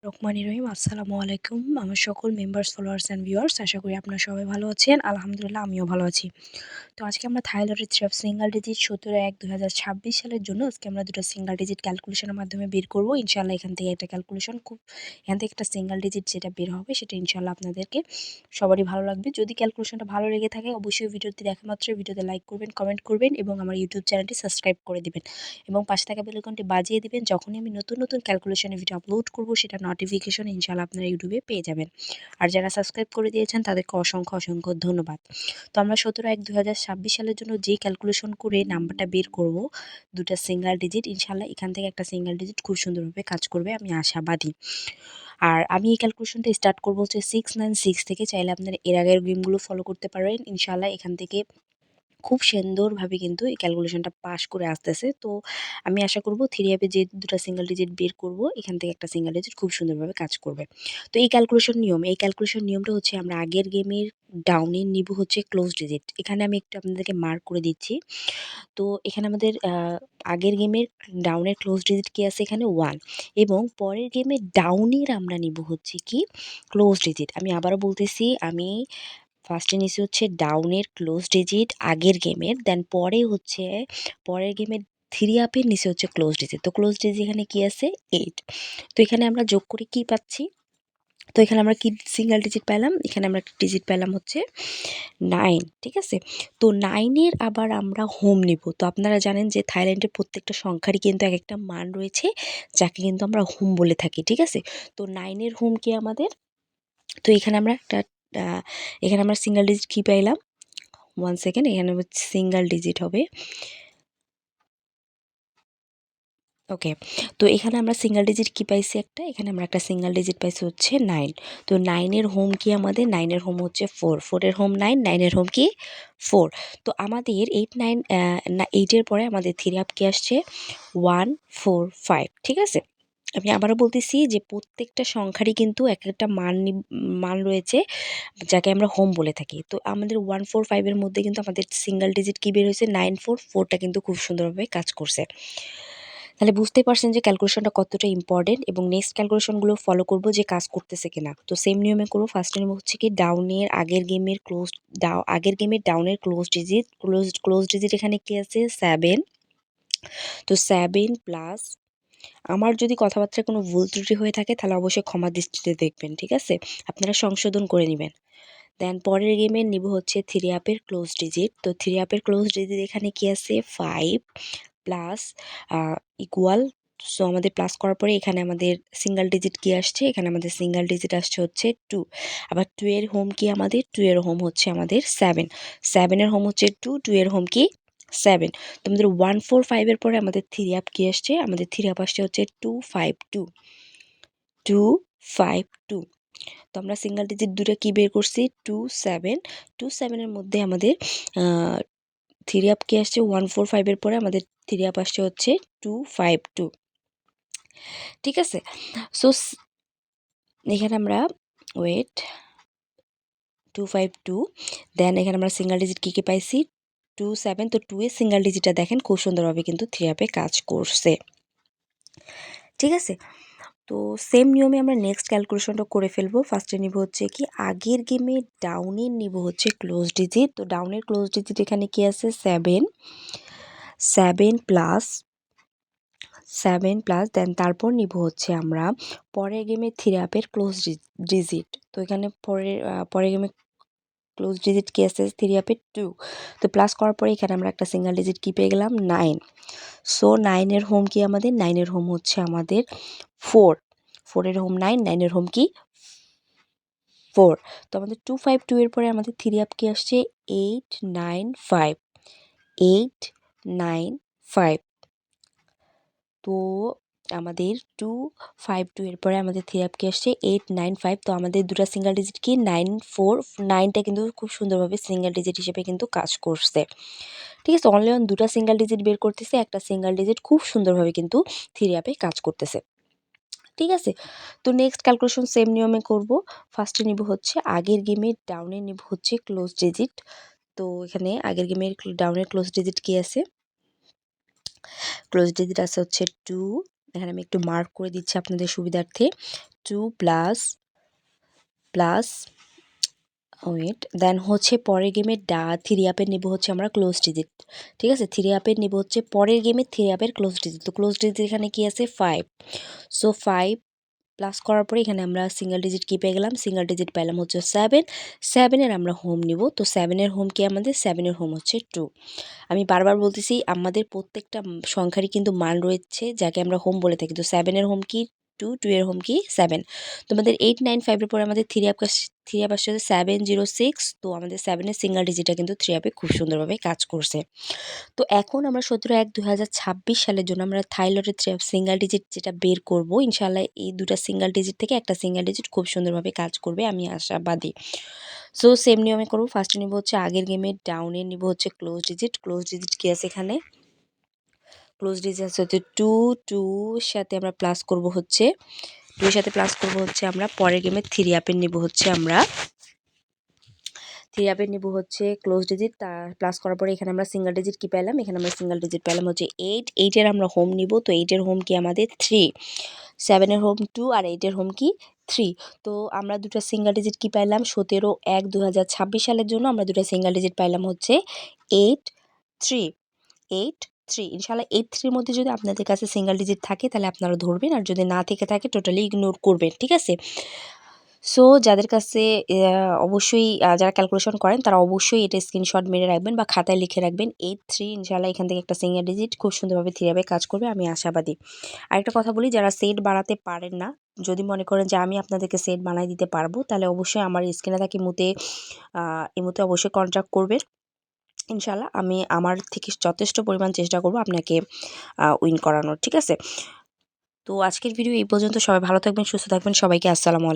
রহমানির রহিম। আসসালামু আলাইকুম আমার সকল মেম্বার্স, ফলোয়ার্স অ্যান্ড ভিউয়ার্স। আশা করি আপনারা সবাই ভালো আছেন। আলহামদুলিল্লাহ আমিও ভালো আছি। তো আজকে আমরা থাইলয়েডের থ্রি অফ সিঙ্গেল ডিজিট 17/1/2026 সালের জন্য আজকে আমরা দুটো সিঙ্গেল ডিজিট ক্যালকুলেশনের মাধ্যমে বের করব। ইনশাআল্লাহ এখান থেকে একটা ক্যালকুলেশন এখান থেকে একটা সিঙ্গেল ডিজিট যেটা বের হবে সেটা ইনশাআল্লাহ আপনাদেরকে সবারই ভালো লাগবে। যদি ক্যালকুলেশনটা ভালো লেগে থাকে অবশ্যই ভিডিওটি দেখা মাত্র ভিডিওতে লাইক করবেন, কমেন্ট করবেন এবং আমার ইউটিউব চ্যানেলটি সাবস্ক্রাইব করে দিবেন এবং পাশে থাকা বেল আইকনটি বাজিয়ে দিবেন। যখনই আমি নতুন নতুন ক্যালকুলেশনের ভিডিও আপলোড করব সেটা নোটিফিকেশন ইনশাআল্লাহ আপনারা ইউটিউবে পেয়ে যাবেন। আর যারা সাবস্ক্রাইব করে দিয়েছেন তাদেরকে অসংখ্য অসংখ্য ধন্যবাদ। তো আমরা 17/1/2026 সালের জন্য যে ক্যালকুলেশন করে নাম্বারটা বের করব, দুটা সিঙ্গেল ডিজিট, ইনশাআল্লাহ এখান থেকে একটা সিঙ্গেল ডিজিট খুব সুন্দরভাবে কাজ করবে, আমি আশাবাদী। আর আমি এই ক্যালকুলেশনটা স্টার্ট করবো হচ্ছে 696 থেকে। চাইলে আপনারা এর আগের গেমগুলো ফলো করতে পারেন। ইনশাআল্লাহ এখান থেকে খুব সুন্দরভাবে কিন্তু এই ক্যালকুলেশনটা পাস করে আসতেছে। তো আমি আশা করব থ্রি অ্যাপে যে দুটো সিঙ্গেল ডিজিট বের করব এখান থেকে একটা সিঙ্গেল ডিজিট খুব সুন্দরভাবে কাজ করবে। তো এই ক্যালকুলেশন নিয়মটা হচ্ছে আমরা আগের গেমের ডাউনে নিব হচ্ছে ক্লোজ ডিজিট। এখানে আমি একটু আপনাদেরকে মার্ক করে দিচ্ছি। তো এখানে আমাদের আগের গেমের ডাউনের ক্লোজ ডিজিট কি আছে এখানে 1 এবং পরের গেমের ডাউনের আমরা নিব হচ্ছে কি ক্লোজ ডিজিট। আমি আবারও বলতেছি, আমি ফার্স্টে নিচে হচ্ছে ডাউনের ক্লোজ ডিজিট আগের গেমের, দেন পরে হচ্ছে পরের গেমের থ্রি আপের নিচে হচ্ছে ক্লোজ ডিজিট। তো ক্লোজ ডিজিট এখানে কি আছে 8। তো এখানে আমরা যোগ করে কি পাচ্ছি, তো এখানে আমরা কি সিঙ্গেল ডিজিট পেলাম, এখানে আমরা একটা ডিজিট পেলাম হচ্ছে 9। ঠিক আছে, তো 9-এর আবার আমরা হোম নিব। তো আপনারা জানেন যে থাইল্যান্ডের প্রত্যেকটা সংখ্যারই কিন্তু এক একটা মান রয়েছে যাকে কিন্তু আমরা হোম বলে থাকি। ঠিক আছে, তো 9-এর হোম কি আমাদের, তো এখানে আমরা একটা এখানে আমরা সিঙ্গেল ডিজিট কি পাইলাম, 1 সেকেন্ড, এখানে সিঙ্গেল ডিজিট হবে। ওকে, তো এখানে আমরা সিঙ্গেল ডিজিট কি পাইছি একটা, এখানে আমরা একটা সিঙ্গেল ডিজিট পাইছি হচ্ছে 9। তো 9-এর হোম কি আমাদের, 9-এর হোম হচ্ছে 4, 4-এর হোম 9, 9-এর হোম কি 4। তো আমাদের 8 9 8-এর পরে আমাদের থ্রি আপ কি আসছে 1 4 5। ঠিক আছে, আমি আবারও বলতেছি যে প্রত্যেকটা সংখ্যারই কিন্তু এক একটা মান রয়েছে যাকে আমরা হোম বলে থাকি। তো আমাদের 1 4 5 এর মধ্যে কিন্তু আমাদের সিঙ্গেল ডিজিট কি বের হয়েছে 9 4, 4টা কিন্তু খুব সুন্দরভাবে কাজ করছে। তাহলে বুঝতেই পারছেন যে ক্যালকুলেশনটা কতটা ইম্পর্টেন্ট এবং নেক্সট ক্যালকুলেশনগুলো ফলো করব যে কাজ করতেছে কিনা। তো সেম নিয়মে করব। ফার্স্ট নিয়ম হচ্ছে কি ডাউনের আগের গেমের ডাউনের ক্লোজ ডিজিট এখানে কি আছে 7। তো 7 প্লাস, আমার যদি কথাবার্তায় কোনো ভুল ত্রুটি হয়ে থাকে তাহলে অবশ্যই ক্ষমা দৃষ্টিতে দেখবেন। ঠিক আছে, আপনারা সংশোধন করে নেবেন। দেন পরের গেমের নিব হচ্ছে থ্রি আপের ক্লোজ ডিজিট। তো থ্রি আপের ক্লোজ ডিজিট এখানে কি আছে 5 প্লাস ইকুয়াল। সো আমাদের প্লাস করার পরে এখানে আমাদের সিঙ্গেল ডিজিট কি আসছে, এখানে আমাদের সিঙ্গেল ডিজিট আসছে হচ্ছে 2। আবার 2 এর হোম কি আমাদের, 2 এর হোম হচ্ছে আমাদের 7, 7-এর হোম হচ্ছে 2, 2 এর হোম কি 7। তো আমাদের 1 4 5 এর পরে আমাদের থ্রি আপ কি আসছে, আমাদের থ্রি আপ আসছে হচ্ছে 2 5 2, 2 5 2। তো আমরা সিঙ্গেল ডিজিট দুটো কি বের করছি 2 7, 2 7-এর মধ্যে আমাদের থ্রি আপ কি আসছে 1 4 5 এর পরে আমাদের থ্রি আপ আসছে হচ্ছে 2 5 2। ঠিক আছে, সো এখানে আমরা ওয়েট 2 5 2, দেন এখানে আমরা সিঙ্গেল ডিজিট কী কী পাইছি 2 7। তো 2 এর সিঙ্গেল ডিজিটটা দেখেন খুব সুন্দরভাবে কিন্তু থ্রি আপে কাজ করছে। ঠিক আছে, তো সেম নিয়মে আমরা নেক্সট ক্যালকুলেশনটা করে ফেলবো। ফার্স্টে নিব হচ্ছে কি আগের গেমে ডাউনের নিব হচ্ছে ক্লোজ ডিজিট। তো ডাউনের ক্লোজ ডিজিট এখানে কি আছে 7, 7 প্লাস, 7 প্লাস, দেন তারপর নিব হচ্ছে আমরা পরের গেমে থ্রি আপের ক্লোজ ডিজিট। তো এখানে পরের গেমে ক্লোজ ডিজিট কি আছে থ্রি আপের 2। তো প্লাস করার পরে এখানে আমরা একটা সিঙ্গেল ডিজিট কি পেয়ে গেলাম 9। সো 9-এর হোম কি আমাদের, 9-এর হোম হচ্ছে আমাদের 4, 4-এর হোম 9, 9-এর হোম কি 4। তো আমাদের 2 5 2 এর পরে আমাদের থ্রি আপ কি আসছে 8 9 5, 8 9 5। তো আমাদের 2 5 2 এর পরে আমাদের থ্রি আপ কি আসছে 8 9 5। তো আমাদের দুটো সিঙ্গেল ডিজিট কি 9 4, 9টা কিন্তু খুব সুন্দরভাবে সিঙ্গেল ডিজিট হিসেবে কিন্তু কাজ করছে। ঠিক আছে, অনলি অন দুটো সিঙ্গেল ডিজিট বের করতেছে, একটা সিঙ্গেল ডিজিট খুব সুন্দরভাবে কিন্তু থ্রি আপে কাজ করতেছে। ঠিক আছে, তো নেক্সট ক্যালকুলেশন সেম নিয়মে করব। ফার্স্টে নিব হচ্ছে আগের গেমের ডাউনে নিব হচ্ছে ক্লোজ ডিজিট। তো এখানে আগের গেমের ডাউনের ক্লোজ ডিজিট কি আছে, ক্লোজ ডিজিট আছে হচ্ছে 2। এখানে আমি একটু মার্ক করে দিচ্ছি আপনাদের সুবিধার্থে। 2 প্লাস ওয়েট দেন হচ্ছে পরের গেমের 3 আপের নেব হচ্ছে আমরা ক্লোজ ডিজিট, ঠিক আছে। 3 আপের নেব হচ্ছে পরের গেমের 3 আপের ক্লোজ ডিজিট। তো ক্লোজ ডিজিট এখানে কি আছে 5, সো 5 প্লাস করার পরে এখানে আমরা সিঙ্গেল ডিজিট কি পেয়ে গেলাম, সিঙ্গেল ডিজিট পেলাম হচ্ছে 7 এর আমরা হোম নিব। তো 7 এর হোম কি আমাদের, 7 এর হোম হচ্ছে 2। আমি বারবার বলতেছি আমাদের প্রত্যেকটা সংখ্যারই কিন্তু মান রয়েছে যাকে আমরা হোম বলে থাকি। তো 7-এর হোম কি 2, 2 এর হোম কি 7। তোমাদের 8, 9, 5 এর পরে আমাদের 3 আপ আসছে 7, 0, 6। তো আমাদের 7-এর সিঙ্গেল ডিজিটটা কিন্তু 3 আপে খুব সুন্দরভাবে কাজ করছে। তো এখন আমরা 17/1/2026 সালের জন্য আমরা থাইলরের সিঙ্গেল ডিজিট যেটা বের করব, ইনশাআল্লাহ এই দুটা সিঙ্গেল ডিজিট থেকে একটা সিঙ্গেল ডিজিট খুব সুন্দরভাবে কাজ করবে, আমি আশাবাদী। সো সেম নিয়মে করব। ফার্স্টে নিব হচ্ছে আগের গেমের ডাউনে নিব হচ্ছে ক্লোজ ডিজিট। ক্লোজ ডিজিট কি আছে এখানে, ক্লোজ ডিজিট আছে হচ্ছে 2, 2 সাথে আমরা প্লাস করব হচ্ছে 2 এর সাথে প্লাস করব হচ্ছে আমরা পরের গেমের 3 আপের নিব হচ্ছে আমরা 3 আপের নিব হচ্ছে ক্লোজ ডিজিট। তার প্লাস করার পরে এখানে আমরা সিঙ্গেল ডিজিট কি পেলাম, এখানে আমরা সিঙ্গেল ডিজিট পেলাম হচ্ছে 8, 8 এর আমরা হোম নিব। তো 8 এর হোম কি আমাদের 3, 7 এর হোম 2 আর 8 এর হোম কি 3। তো আমরা দুটো সিঙ্গেল ডিজিট কি পাইলাম, 17/1/2026 সালের জন্য আমরা দুটো সিঙ্গেল ডিজিট পাইলাম হচ্ছে 8, 3, 8, 3। ইনশাআল্লাহ 8, 3 এর মধ্যে যদি আপনাদের কাছে সিঙ্গেল ডিজিট থাকে তাহলে আপনারা ধরবেন, আর যদি না থেকে থাকে টোটালি ইগনোর করবেন, ঠিক আছে। সো যাদের কাছে অবশ্যই যারা ক্যালকুলেশন করেন তারা অবশ্যই এটা স্ক্রিনশট মেরে রাখবেন বা খাতায় লিখে রাখবেন 8, 3। ইনশাআল্লাহ এখান থেকে একটা সিঙ্গেল ডিজিট খুব সুন্দরভাবে 3 আপে কাজ করবে, আমি আশাবাদী। আরেকটা কথা বলি, যারা সেট বানাতে পারেন না, যদি মনে করেন যে আমি আপনাদেরকে সেট বানাই দিতে পারবো, তাহলে অবশ্যই আমার স্ক্রিনে থাকা ইমোতে অবশ্যই কন্ট্যাক্ট করবেন। ইনশাআল্লাহ আমি আমার থেকে যথেষ্ট পরিমাণ চেষ্টা করব আপনাকে উইন করানোর, ঠিক আছে। তো আজকের ভিডিও এই পর্যন্ত। সবাই ভালো থাকবেন, সুস্থ থাকবেন। সবাইকে আসসালামু আলাইকুম।